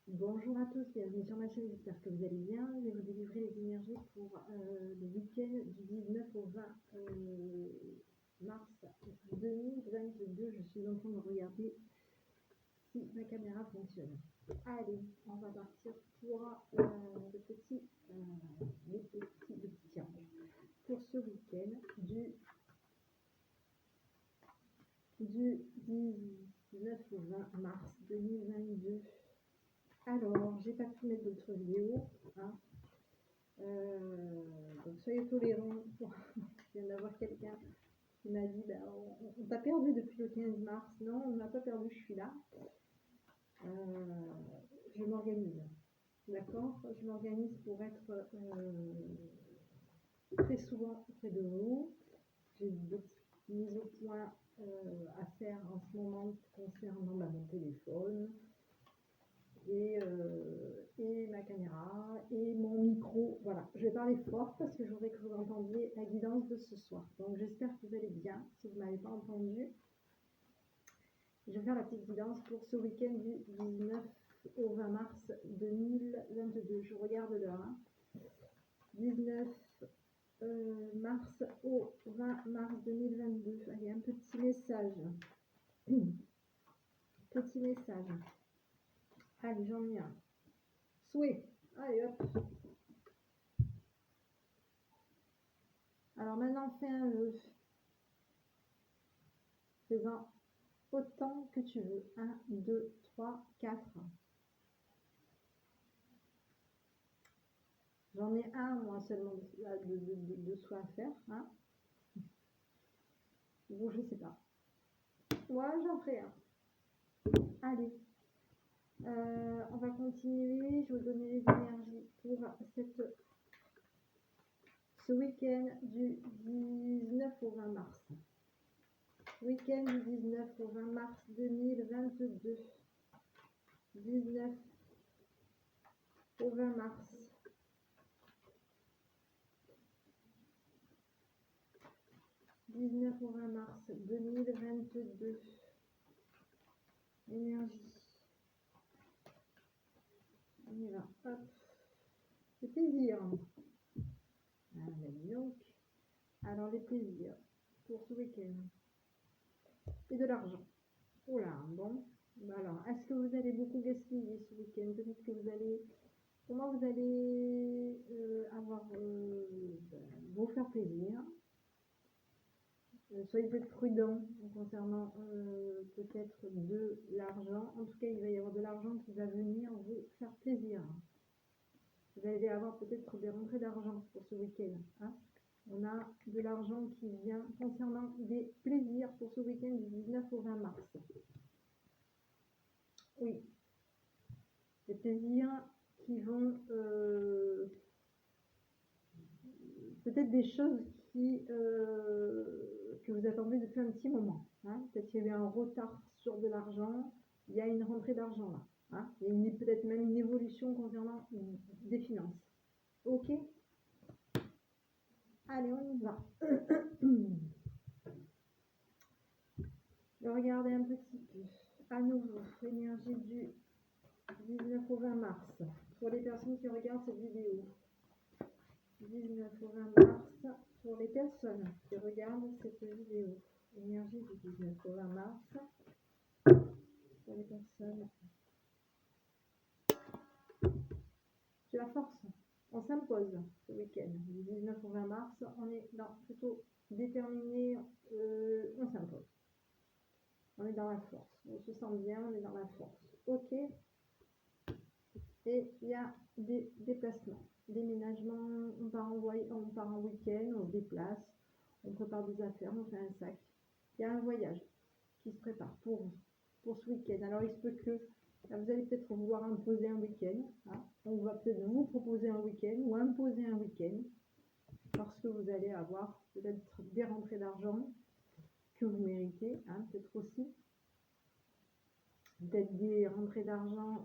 Bonjour à tous, bienvenue sur ma chaîne, j'espère que vous allez bien. Je vais vous délivrer les énergies pour le week-end du 19 au 20 mars 2022. Je suis en train de regarder si ma caméra fonctionne. Allez, on va partir pour le petit tirage. Pour ce week-end du 19 au 20 mars 2022. Alors, j'ai pas pu mettre d'autres vidéos, hein. Donc soyez tolérants. Je viens d'avoir quelqu'un qui m'a dit bah, on t'a perdu depuis le 15 mars. Non, on ne m'a pas perdu, je suis là. Je m'organise. D'accord. Je m'organise pour être très souvent auprès de vous. J'ai des mises au point à faire en ce moment concernant mon téléphone. Et ma caméra et mon micro. Voilà, je vais parler fort parce que je voudrais que vous entendiez la guidance de ce soir. Donc j'espère que vous allez bien. Si vous ne m'avez pas entendu, je vais faire la petite guidance pour ce week-end du 19 au 20 mars 2022. Je regarde l'heure. 19 mars au 20 mars 2022. Allez, un petit message. Petit message. Allez, j'en ai un. Souhait. Allez, hop. Alors maintenant, fais un jeu. Fais-en autant que tu veux. 1, 2, 3, 4. J'en ai un, moi, seulement de soi à faire. Hein. Bon, je sais pas. Moi, j'en ferai un. Allez. On va continuer. Je vais vous donner les énergies pour ce week-end du 19 au 20 mars. Week-end du 19 au 20 mars 2022. 19 au 20 mars. 19 au 20 mars 2022. Énergie. On y va. Hop. Les plaisirs. Ah, donc. Alors, les plaisirs pour ce week-end. Et de l'argent. Oh là, bon. Alors, est-ce que vous allez beaucoup gaspiller ce week-end? Peut-être que vous allez. Comment vous allez vous faire plaisir? Soyez peut-être prudent concernant peut-être de l'argent. En tout cas, il va y avoir de l'argent qui va venir vous faire plaisir. Vous allez avoir peut-être des rentrées d'argent pour ce week-end. Hein. On a de l'argent qui vient concernant des plaisirs pour ce week-end du 19 au 20 mars. Oui. Des plaisirs qui vont... peut-être des choses que vous attendez depuis un petit moment. Hein. Peut-être qu'il y a eu un retard sur de l'argent. Il y a une rentrée d'argent là. Hein. Il y a peut-être même une évolution concernant des finances. Ok. Allez, on y va. Regardez un petit peu. À nouveau, énergie du 19 au 20 mars. Pour les personnes qui regardent cette vidéo. 19 au 20 mars. Pour les personnes qui regardent cette vidéo. Énergie du 19 au 20 mars. Pour les personnes. C'est la force. On s'impose ce week-end. Du 19 au 20 mars, on est plutôt déterminé. On s'impose. On est dans la force. On se sent bien, on est dans la force. Ok. Et il y a des déplacements, déménagements. On part en week-end, on se déplace, on prépare des affaires, on fait un sac. Il y a un voyage qui se prépare pour vous, pour ce week-end. Alors il se peut que vous allez peut-être vouloir imposer un week-end. Hein. On va peut-être vous proposer un week-end ou imposer un week-end parce que vous allez avoir peut-être des rentrées d'argent que vous méritez, hein, peut-être aussi. Peut-être des rentrées d'argent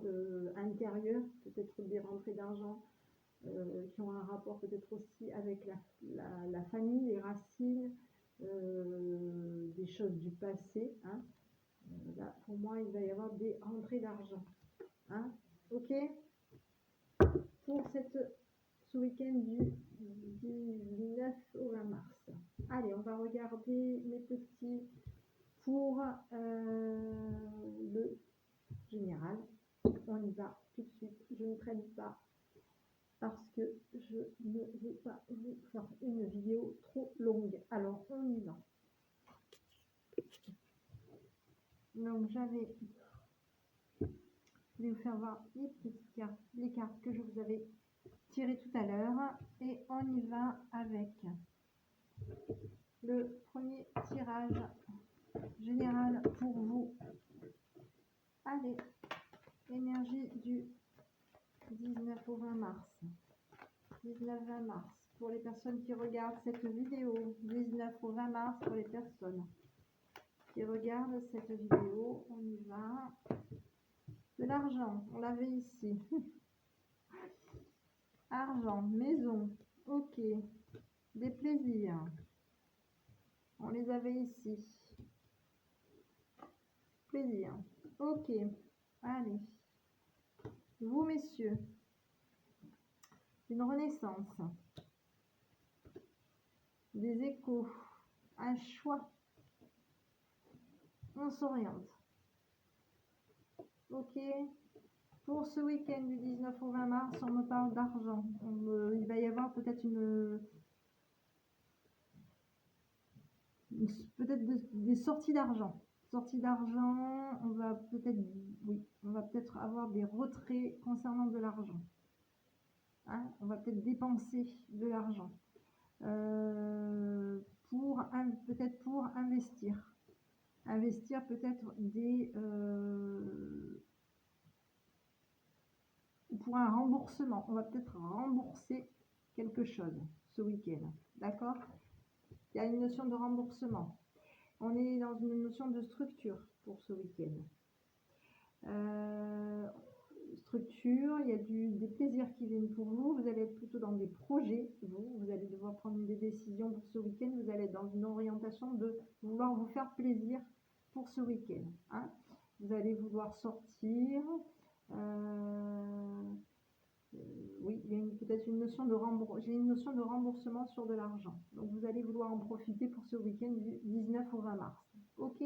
intérieures, peut-être des rentrées d'argent qui ont un rapport peut-être aussi avec la famille, les racines, des choses du passé. Hein. Là, pour moi, il va y avoir des rentrées d'argent. Hein. Ok? Pour ce week-end du 9 au 20 mars. Allez, on va regarder mes petits pour le général. On y va tout de suite. Je ne traîne pas parce que je ne veux pas vous faire une vidéo trop longue. Alors, on y va. Donc, je vais vous faire voir les petites cartes, les cartes que je vous avais tirées tout à l'heure. Et on y va avec le premier tirage général pour vous. Allez, énergie du 19 au 20 mars. 19-20 mars pour les personnes qui regardent cette vidéo. 19 au 20 mars pour les personnes qui regardent cette vidéo. On y va. De l'argent, on l'avait ici. Argent, maison, ok. Des plaisirs, on les avait ici. Plaisir, ok. Allez. Vous, messieurs, une renaissance. Des échos, un choix. On s'oriente. Ok. Pour ce week-end du 19 au 20 mars, on me parle d'argent. Il va y avoir peut-être peut-être des sorties d'argent. Sorties d'argent, on va peut-être avoir des retraits concernant de l'argent. Hein, on va peut-être dépenser de l'argent peut-être pour investir. Investir peut-être pour un remboursement. On va peut-être rembourser quelque chose ce week-end. D'accord? Il y a une notion de remboursement. On est dans une notion de structure pour ce week-end. Structure, il y a des plaisirs qui viennent pour vous. Vous allez être plutôt dans des projets. Vous allez devoir prendre des décisions pour ce week-end. Vous allez être dans une orientation de vouloir vous faire plaisir pour ce week-end. Hein. Vous allez vouloir sortir. Oui, il y a peut-être une notion de remboursement. J'ai une notion de remboursement sur de l'argent. Donc vous allez vouloir en profiter pour ce week-end du 19 au 20 mars. Ok?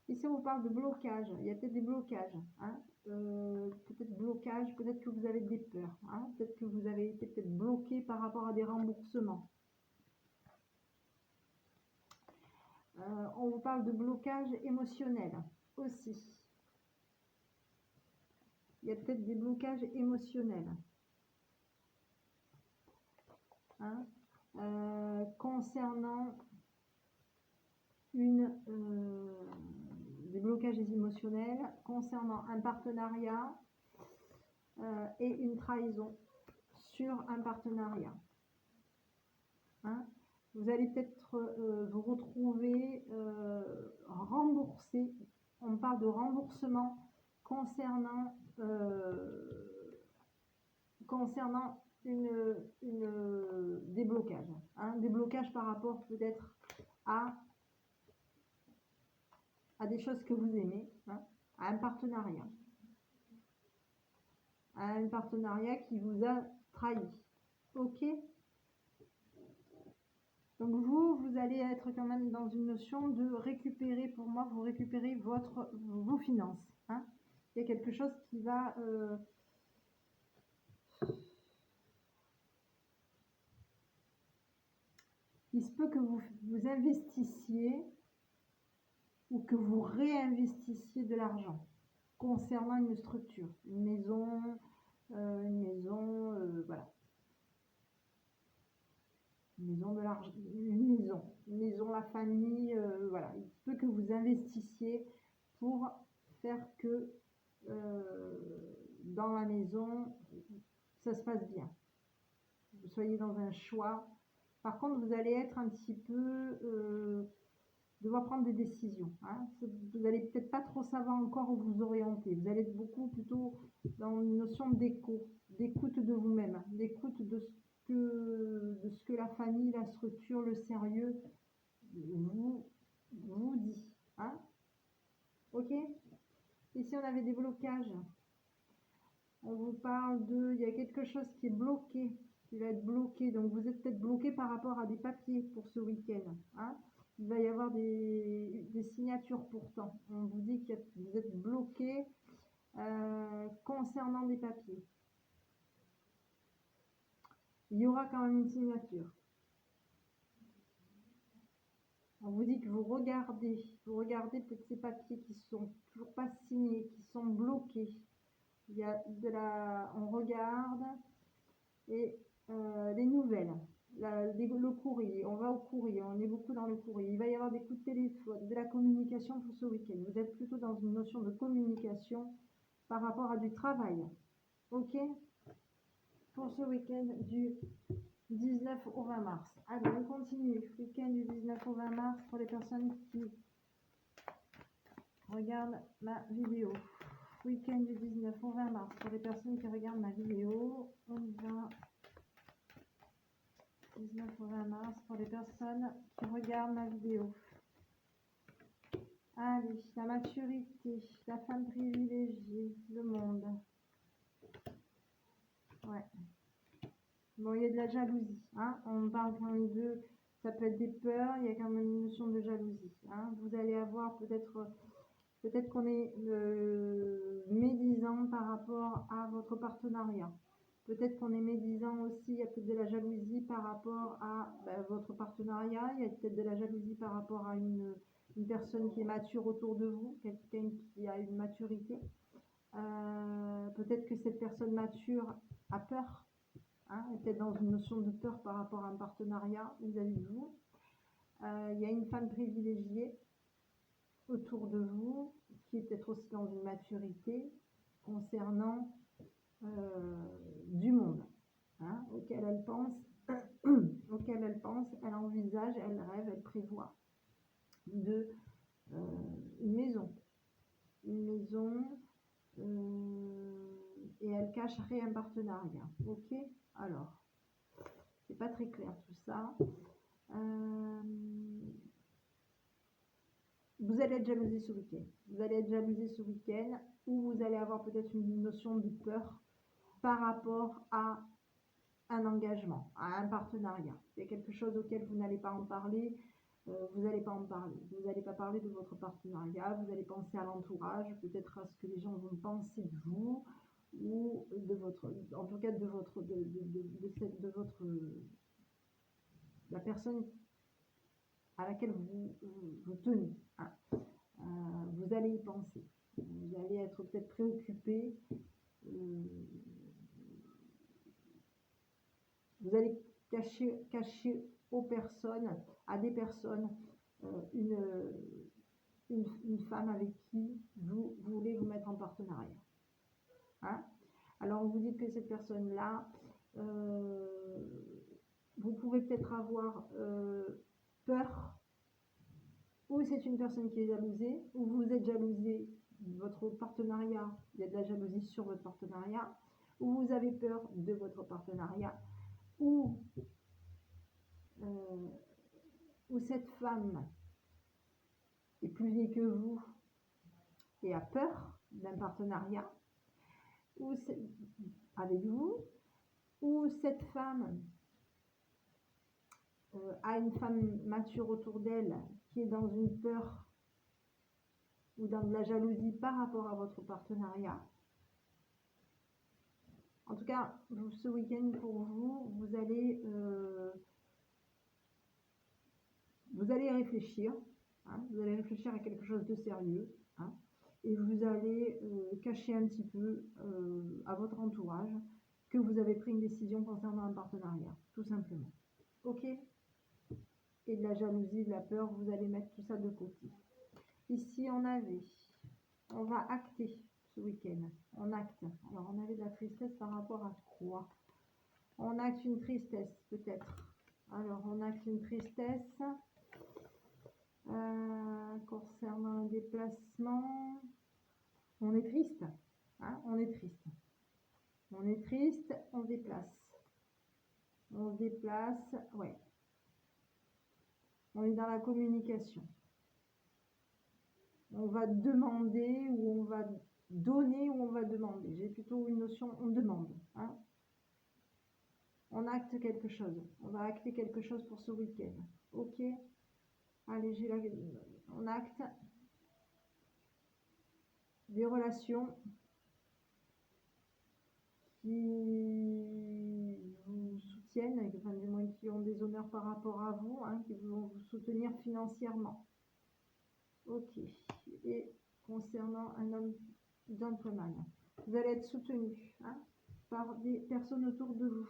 Ici on vous parle de blocage. Il y a peut-être des blocages. Hein? Peut-être blocage, peut-être que vous avez des peurs. Hein? Peut-être que vous avez été peut-être bloqué par rapport à des remboursements. On vous parle de blocage émotionnel aussi. Il y a peut-être des blocages émotionnels. Hein, concernant des blocages émotionnels, concernant un partenariat et une trahison sur un partenariat. Hein, vous allez peut-être vous retrouver remboursé. On parle de remboursement concernant des blocages. Hein, des blocages par rapport peut-être à des choses que vous aimez, hein, à un partenariat. À un partenariat qui vous a trahi. Ok? Donc vous allez être quand même dans une notion de récupérer, pour moi, vous récupérez vos finances. Hein. Il y a quelque chose qui va... il se peut que vous investissiez ou que vous réinvestissiez de l'argent concernant une structure, une maison, voilà. Une maison de l'argent, une maison, la famille, voilà. Il se peut que vous investissiez pour faire que dans la maison, ça se passe bien. Vous soyez dans un choix. Par contre, vous allez être un petit peu... devoir prendre des décisions. Hein. Vous n'allez peut-être pas trop savoir encore où vous orienter. Vous allez être beaucoup plutôt dans une notion d'écoute de vous-même, d'écoute de ce que la famille, la structure, le sérieux vous dit. Hein. Ok. Ici, on avait des blocages On vous parle de, il y a quelque chose qui est bloqué, qui va être bloqué. Donc vous êtes peut-être bloqué par rapport à des papiers pour ce week-end. Hein. Il va y avoir des signatures pourtant. On vous dit que vous êtes bloqué concernant des papiers. Il y aura quand même une signature. On vous dit que vous regardez peut-être ces papiers qui sont toujours pas signés, qui sont bloqués. Il y a on regarde et les nouvelles, le courrier, on va au courrier, on est beaucoup dans le courrier. Il va y avoir des coups de téléphone, de la communication pour ce week-end. Vous êtes plutôt dans une notion de communication par rapport à du travail. Ok? Pour ce week-end du 19 au 20 mars. Allez, on continue. Week-end du 19 au 20 mars pour les personnes qui regardent ma vidéo. Week-end du 19 au 20 mars pour les personnes qui regardent ma vidéo. On y va. 19 au 20 mars pour les personnes qui regardent ma vidéo. Allez, la maturité, la femme privilégiée, le monde. Ouais. Bon, il y a de la jalousie. Hein. On parle quand même de... Ça peut être des peurs, il y a quand même une notion de jalousie. Hein. Vous allez avoir peut-être qu'on est médisant par rapport à votre partenariat. Peut-être qu'on est médisant aussi, il y a peut-être de la jalousie par rapport à votre partenariat, il y a peut-être de la jalousie par rapport à une personne qui est mature autour de vous, quelqu'un qui a une maturité. Peut-être que cette personne mature a peur, hein, est peut-être dans une notion de peur par rapport à un partenariat vis-à-vis de vous. Il y a une femme privilégiée autour de vous qui est peut-être aussi dans une maturité concernant du monde, hein, auquel elle pense, elle envisage, elle rêve, elle prévoit de une maison, et elle cacherait un partenariat. Ok, alors c'est pas très clair tout ça. Vous allez être jalousé ce week-end. Vous allez être jalousé ce week-end, ou vous allez avoir peut-être une notion de peur par rapport à un engagement, à un partenariat. Il y a quelque chose auquel vous n'allez pas en parler, vous n'allez pas en parler. Vous n'allez pas parler de votre partenariat, vous allez penser à l'entourage, peut-être à ce que les gens vont penser de vous, ou de votre, en tout cas de votre, la personne à laquelle vous tenez. Hein. Vous allez y penser. Vous allez être peut-être préoccupé. Vous allez cacher aux personnes, à des personnes, une femme avec qui vous voulez vous mettre en partenariat. Hein? Alors on vous dit que cette personne-là, vous pouvez peut-être avoir peur, ou c'est une personne qui est jalousée, ou vous êtes jalousé de votre partenariat, il y a de la jalousie sur votre partenariat, ou vous avez peur de votre partenariat, ou cette femme est plus vieille que vous et a peur d'un partenariat ou avec vous, ou cette femme a une femme mature autour d'elle qui est dans une peur ou dans de la jalousie par rapport à votre partenariat. En tout cas, ce week-end pour vous, vous allez réfléchir, hein, vous allez réfléchir à quelque chose de sérieux, hein, et vous allez cacher un petit peu à votre entourage que vous avez pris une décision concernant un partenariat, tout simplement. Ok? Et de la jalousie, de la peur, vous allez mettre tout ça de côté. Ici, on va acter ce week-end. On acte. Alors, on avait de la tristesse par rapport à quoi? On acte une tristesse, peut-être. Alors, on acte une tristesse concernant un déplacement. On est triste. Hein, on est triste. On est triste, on se déplace. On se déplace, ouais. On est dans la communication. On va demander, ou on va donner, ou on va demander. J'ai plutôt une notion, on demande. Hein. On acte quelque chose. On va acter quelque chose pour ce week-end. Ok. Allez, on acte des relations qui vous soutiennent, enfin, du moins qui ont des honneurs par rapport à vous, hein, qui vont vous soutenir financièrement. Ok. Et concernant un homme gentleman, vous allez être soutenu, hein, par des personnes autour de vous.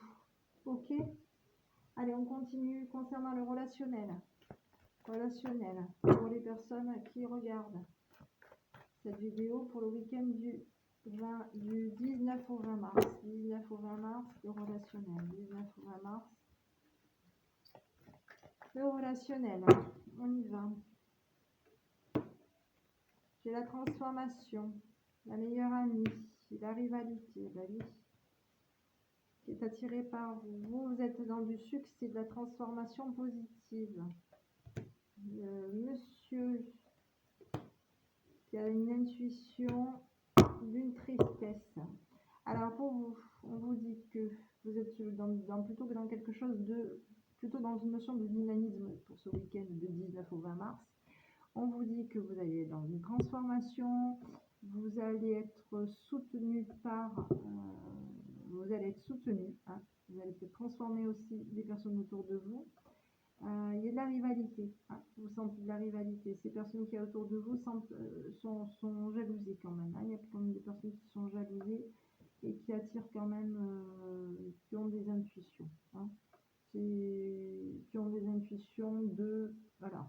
Ok. Allez, on continue concernant le relationnel. Relationnel pour les personnes qui regardent cette vidéo pour le week-end du 19 au 20 mars. 19 au 20 mars, le relationnel. 19 au 20 mars, le relationnel. On y va. J'ai la transformation, la meilleure amie, la rivalité, la vie qui est attirée par vous. Vous êtes dans du succès, de la transformation positive. Monsieur qui a une intuition d'une tristesse. Alors pour vous, on vous dit que vous êtes plutôt que dans quelque chose de, plutôt dans une notion de dynamisme pour ce week-end de 19 au 20 mars. On vous dit que vous allez être dans une transformation, vous allez être soutenu par, vous allez être soutenu, hein, vous allez peut-être transformer aussi des personnes autour de vous. Il y a de la rivalité, hein, vous sentez de la rivalité. Ces personnes qui sont autour de vous sont jalousées quand même. Hein. Il y a quand même des personnes qui sont jalousées et qui attirent quand même, qui ont des intuitions. Hein. Qui ont des intuitions de, voilà.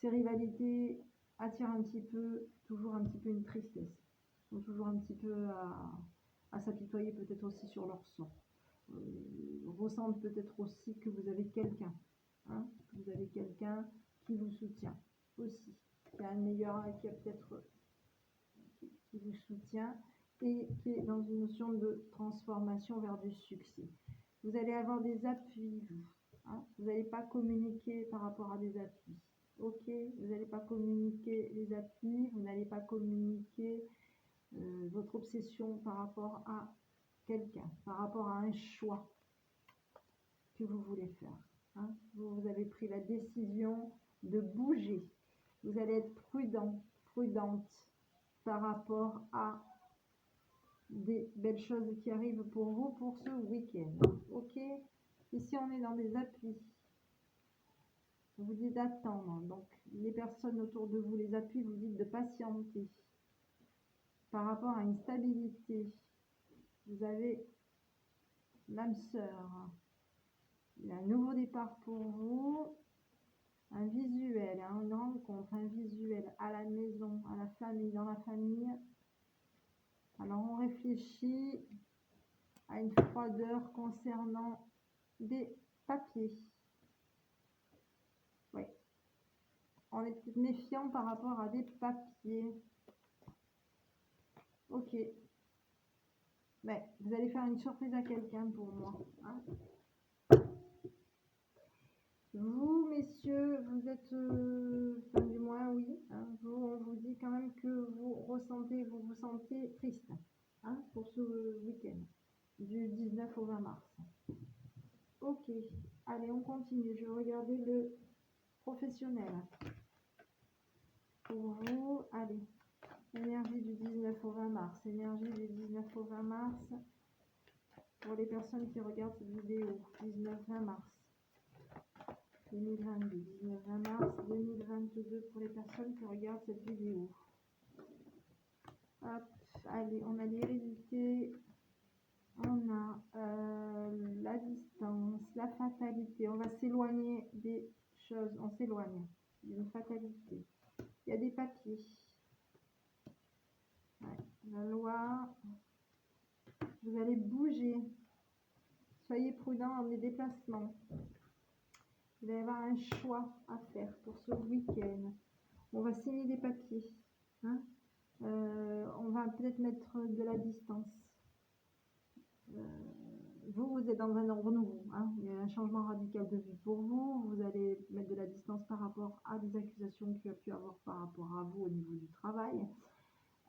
Ces rivalités attirent un petit peu, toujours un petit peu une tristesse. Ils sont toujours un petit peu à s'apitoyer peut-être aussi sur leur sort. Ressentent peut-être aussi que vous avez quelqu'un, hein, vous avez quelqu'un qui vous soutient aussi, qui a un meilleur, qui a peut-être qui vous soutient et qui est dans une notion de transformation vers du succès. Vous allez avoir des appuis, hein, vous n'allez pas communiquer par rapport à des appuis. Ok, vous n'allez pas communiquer les appuis, vous n'allez pas communiquer votre obsession par rapport à quelqu'un, par rapport à un choix que vous voulez faire. Hein. Vous avez pris la décision de bouger. Vous allez être prudent, prudente par rapport à des belles choses qui arrivent pour vous pour ce week-end. Ok. Ici, on est dans des appuis. On vous dit d'attendre. Donc, les personnes autour de vous, les appuis, vous dites de patienter. Par rapport à une stabilité, vous avez l'âme sœur. Il y a un nouveau départ pour vous, un visuel, hein, une rencontre, un visuel à la maison, à la famille, dans la famille. Alors on réfléchit à une froideur concernant des papiers. Oui. On est peut-être méfiant par rapport à des papiers. Ok. Mais vous allez faire une surprise à quelqu'un pour moi. Hein. Vous, messieurs, vous êtes, enfin du moins, oui, hein, on vous dit quand même que vous vous sentez triste, hein, pour ce week-end, du 19 au 20 mars. Ok, allez, on continue. Je vais regarder le professionnel. Pour vous, allez, énergie du 19 au 20 mars, énergie du 19 au 20 mars, pour les personnes qui regardent cette vidéo, 19-20 mars. 2022, 19-20 mars 2022 pour les personnes qui regardent cette vidéo. Hop, allez, on a l'hérédité, on a la distance, la fatalité. On va s'éloigner des choses, on s'éloigne d'une fatalité. Il y a des papiers. Ouais, la loi, vous allez bouger. Soyez prudents dans les déplacements. Vous allez avoir un choix à faire pour ce week-end. On va signer des papiers. Hein. On va peut-être mettre de la distance. Vous êtes dans un renouveau. Hein. Il y a un changement radical de vie pour vous. Vous allez mettre de la distance par rapport à des accusations qu'il y a pu avoir par rapport à vous au niveau du travail.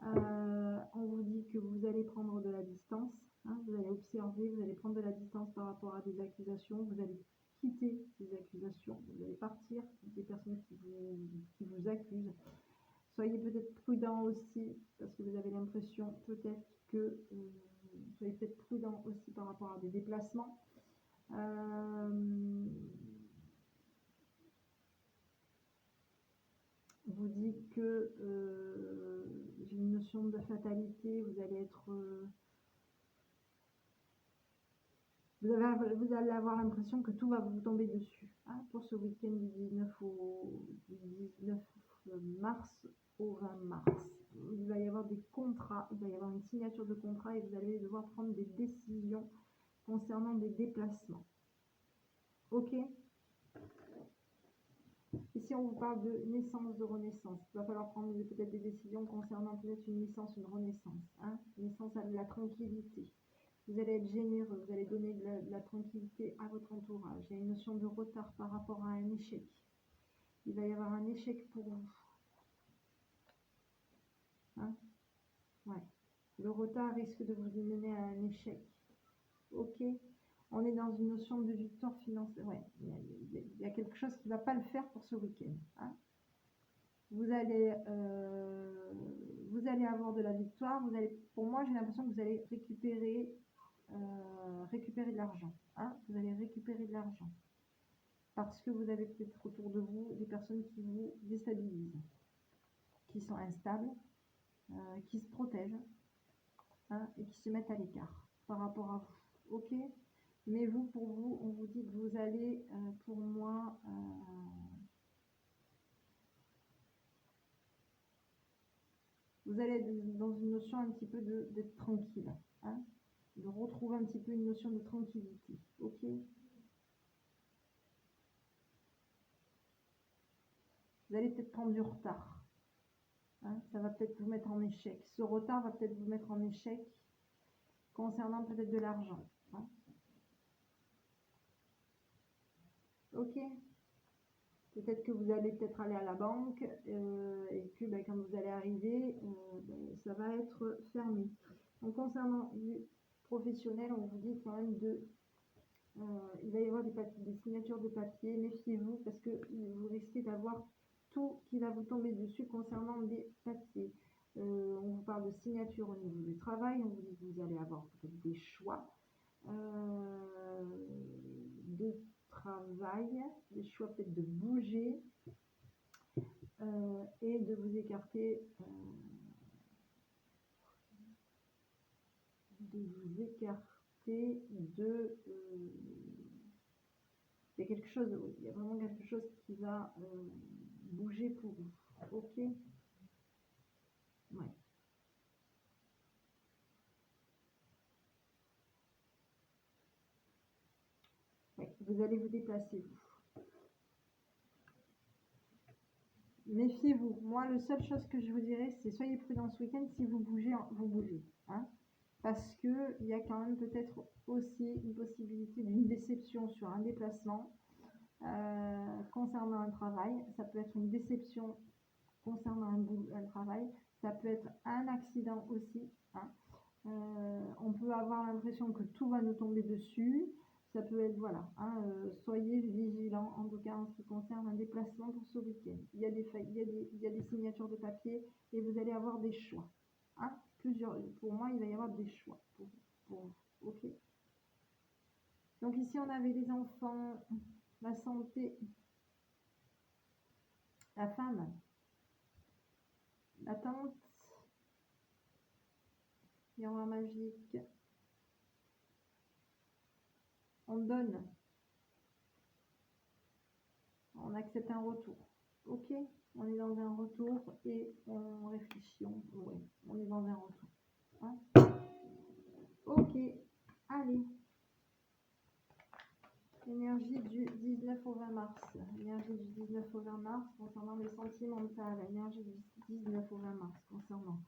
On vous dit que vous allez allez prendre de la distance, hein, vous allez observer, vous allez prendre de la distance par rapport à des accusations, vous allez quitter des accusations, vous allez partir des personnes qui vous accusent. Soyez peut-être prudent aussi, parce que vous avez l'impression peut-être que soyez peut-être prudent aussi par rapport à des déplacements. Vous dites que j'ai une notion de fatalité, vous allez être vous allez avoir l'impression que tout va vous tomber dessus, hein, pour ce week-end du 19 mars au 20 mars. Il va y avoir des contrats, il va y avoir une signature de contrat et vous allez devoir prendre des décisions concernant des déplacements. Ok? Ici, on vous parle de naissance, de renaissance. Il va falloir prendre peut-être des décisions concernant peut-être une naissance, une renaissance. Hein, naissance à de la tranquillité. Vous allez être généreux, vous allez donner de la tranquillité à votre entourage. Il y a une notion de retard par rapport à un échec. Il va y avoir un échec pour vous. Hein? Ouais. Le retard risque de vous mener à un échec. Ok? On est dans une notion de victoire financière. Ouais. Il y a quelque chose qui ne va pas le faire pour ce week-end. Hein? Vous allez avoir de la victoire. Pour moi, j'ai l'impression que vous allez récupérer de l'argent. Hein, vous allez récupérer de l'argent. Parce que vous avez peut-être autour de vous des personnes qui vous déstabilisent, qui sont instables, qui se protègent, hein, et qui se mettent à l'écart par rapport à vous. Ok? Mais vous, pour vous, on vous dit que vous allez, pour moi, vous allez être dans une notion un petit peu d'être tranquille, hein, de retrouver un petit peu une notion de tranquillité. Ok? Vous allez peut-être prendre du retard. Hein, ça va peut-être vous mettre en échec. Ce retard va peut-être vous mettre en échec concernant peut-être de l'argent. Hein. Ok? Peut-être que vous allez peut-être aller à la banque et que quand vous allez arriver, ça va être fermé. Donc concernant du professionnel, on vous dit quand même il va y avoir des signatures de papier. Méfiez-vous parce que vous risquez d'avoir tout qui va vous tomber dessus concernant des papiers. On vous parle de signature au niveau du travail, on vous dit que vous allez avoir peut-être des choix de travail, des choix peut-être de bouger et de vous écarter de il y a quelque chose, il y a vraiment quelque chose qui va bouger pour vous. Ok? Ouais. Ouais, vous allez vous déplacer, vous. Méfiez-vous. Moi, la seule chose que je vous dirais, c'est soyez prudents ce week-end. Si vous bougez, vous bougez. Hein, parce qu'il y a quand même peut-être aussi une possibilité d'une déception sur un déplacement concernant un travail. Ça peut être une déception concernant un travail. Ça peut être un accident aussi. Hein. On peut avoir l'impression que tout va nous tomber dessus. Ça peut être, voilà, hein, soyez vigilants en tout cas en ce qui concerne un déplacement pour ce week-end. Il y a des signatures de papier et vous allez avoir des choix. Hein, pour moi, il va y avoir des choix pour vous. Ok. Donc ici, on avait les enfants, la santé, la femme, la tante, miroir magique. On donne. On accepte un retour. Ok, on est dans un retour et on réfléchit. On est dans un retour. Hein, ok, allez. Énergie du 19 au 20 mars. Énergie du 19 au 20 mars concernant le sentimental. Énergie du 19 au 20 mars concernant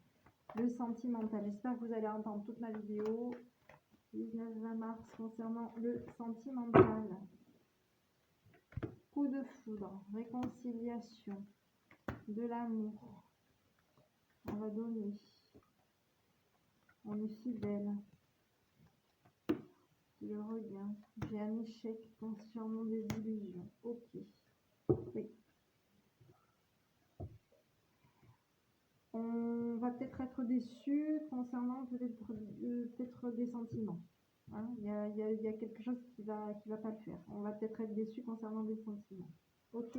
le sentimental. J'espère que vous allez entendre toute ma vidéo. 19-20 mars concernant le sentimental. Coup de foudre, réconciliation, de l'amour. On va donner On est fidèle. Le regain. J'ai un échec concernant des illusions. Ok. Oui. On va peut-être être déçu concernant peut-être des sentiments. Hein, il y a quelque chose qui va pas le faire. On va peut-être être déçu concernant des sentiments. Ok.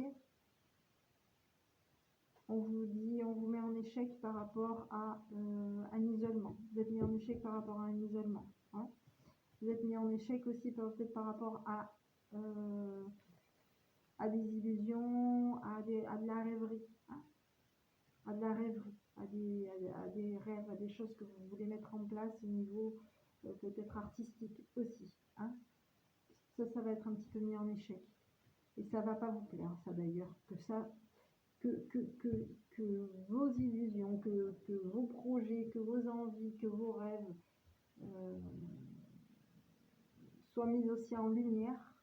On vous dit, on vous met en échec par rapport à un isolement. Vous êtes mis en échec par rapport à un isolement. Hein. Vous êtes mis en échec aussi peut-être par rapport à des illusions, à de la rêverie, hein, à de la rêverie, à des rêves, à des choses que vous voulez mettre en place au niveau peut-être artistique aussi. Hein. Ça va être un petit peu mis en échec. Et ça va pas vous plaire, ça d'ailleurs, que vos illusions, que vos projets, que vos envies, que vos rêves soient mis aussi en lumière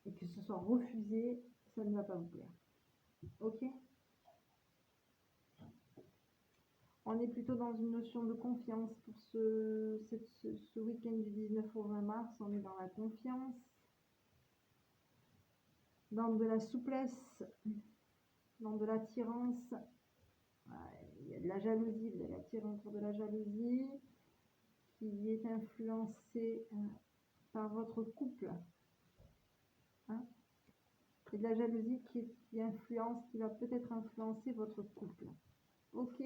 et que ce soit refusé, ça ne va pas vous plaire. Ok? On est plutôt dans une notion de confiance pour ce week-end du 19 au 20 mars. On est dans la confiance, dans de la souplesse, dans de l'attirance. Il y a de la jalousie, vous allez attirer autour de la jalousie qui est influencée par votre couple. Hein, et de la jalousie qui va peut-être influencer votre couple. Ok.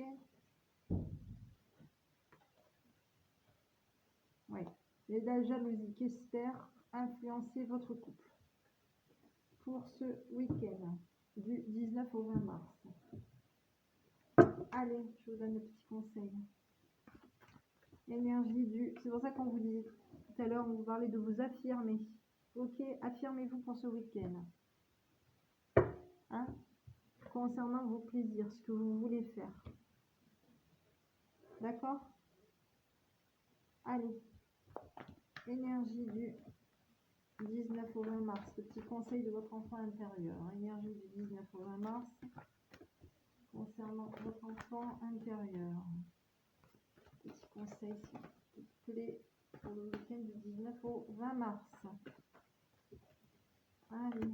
Oui. Et de la jalousie qui espère influencer votre couple pour ce week-end du 19 au 20 mars. Allez, je vous donne le petit conseil. L'énergie du... C'est pour ça qu'on vous dit tout à l'heure, on vous parlait de vous affirmer. Ok, affirmez-vous pour ce week-end. Hein, concernant vos plaisirs, ce que vous voulez faire. D'accord? Allez. Énergie du 19 au 20 mars. Le petit conseil de votre enfant intérieur. Énergie du 19 au 20 mars. Concernant votre enfant intérieur. Petit conseil, s'il vous plaît, pour le week-end du 19 au 20 mars. Allez.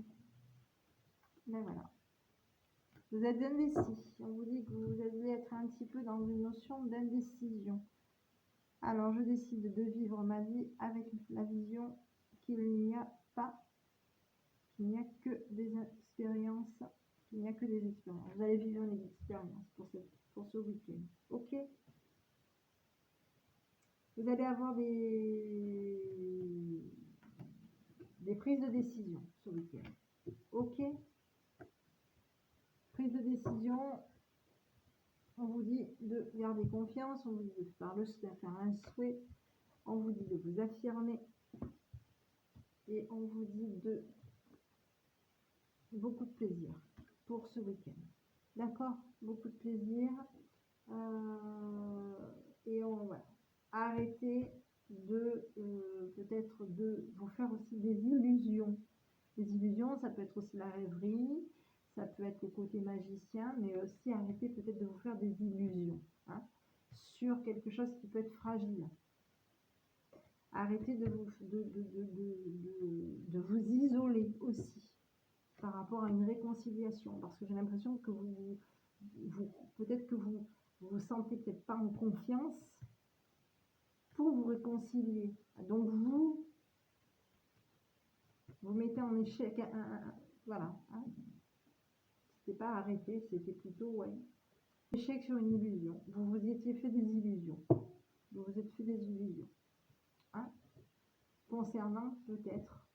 Ben voilà. Vous êtes indécis. On vous dit que vous allez être un petit peu dans une notion d'indécision. Alors, je décide de vivre ma vie avec la vision qu'il n'y a que des expériences. Il n'y a que des expériences. Vous allez vivre une expérience pour ce week-end. Ok? Vous allez avoir des prises de décision ce week-end. Ok? Prise de décision, on vous dit de garder confiance, on vous dit de faire un souhait, on vous dit de vous affirmer et on vous dit de beaucoup de plaisir pour ce week-end. D'accord? Beaucoup de plaisir. Et on va arrêter de peut-être de vous faire aussi des illusions. Les illusions, ça peut être aussi la rêverie, ça peut être le côté magicien, mais aussi arrêter peut-être de vous faire des illusions, hein, sur quelque chose qui peut être fragile. Arrêtez de vous isoler aussi par rapport à une réconciliation, parce que j'ai l'impression que peut-être que vous vous sentez peut-être pas en confiance pour vous réconcilier. Donc vous mettez en échec, voilà. Hein. C'était pas arrêté, c'était plutôt, ouais, échec sur une illusion. Vous vous étiez fait des illusions. Vous vous êtes fait des illusions. Hein, concernant peut-être,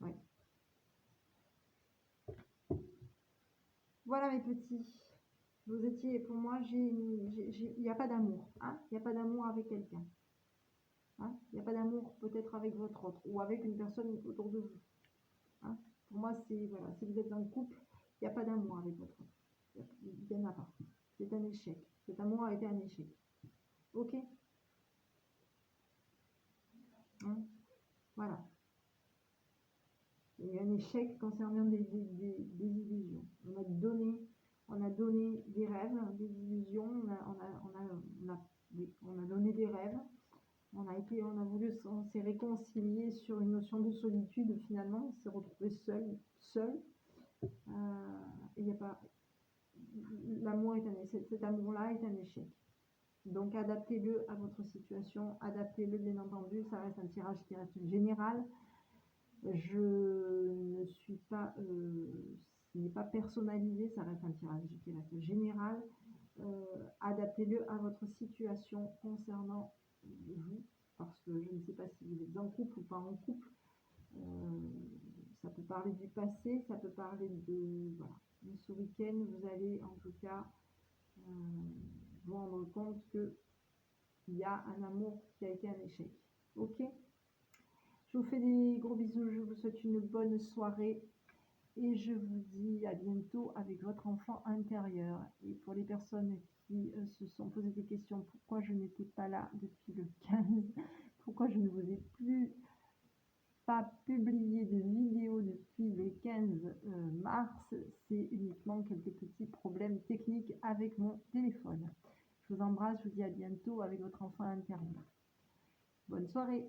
ouais. Voilà mes petits. Vous étiez, pour moi, il n'y a pas d'amour. Hein, il n'y a pas d'amour avec quelqu'un. Hein, il n'y a pas d'amour peut-être avec votre autre ou avec une personne autour de vous. Hein, pour moi, c'est, voilà, si vous êtes en couple, il n'y a pas d'amour avec votre autre. Il n'y en a pas. C'est un échec. Cet amour a été un échec. Ok? Hein, voilà. Il y a un échec concernant des illusions. On a donné, On a donné des rêves, des illusions, on a donné des rêves. On a voulu, on s'est réconcilié sur une notion de solitude finalement, on s'est retrouvé seul. Il y a pas, l'amour est cet amour-là est un échec. Donc adaptez-le à votre situation, adaptez-le bien entendu, ça reste un tirage qui reste général. Je ne suis pas, ce n'est pas personnalisé, ça reste un tirage qui reste général. Adaptez-le à votre situation concernant vous, parce que je ne sais pas si vous êtes en couple ou pas en couple. Ça peut parler du passé, ça peut parler de... Voilà. Mais ce week-end, vous allez en tout cas vous rendre compte qu'il y a un amour qui a été un échec. Ok? Je vous fais des gros bisous, je vous souhaite une bonne soirée et je vous dis à bientôt avec votre enfant intérieur. Et pour les personnes qui se sont posé des questions, pourquoi je n'étais pas là depuis le 15, pourquoi je ne vous ai pas publié de vidéo depuis le 15 mars, c'est uniquement quelques petits problèmes techniques avec mon téléphone. Je vous embrasse, je vous dis à bientôt avec votre enfant intérieur. Bonne soirée!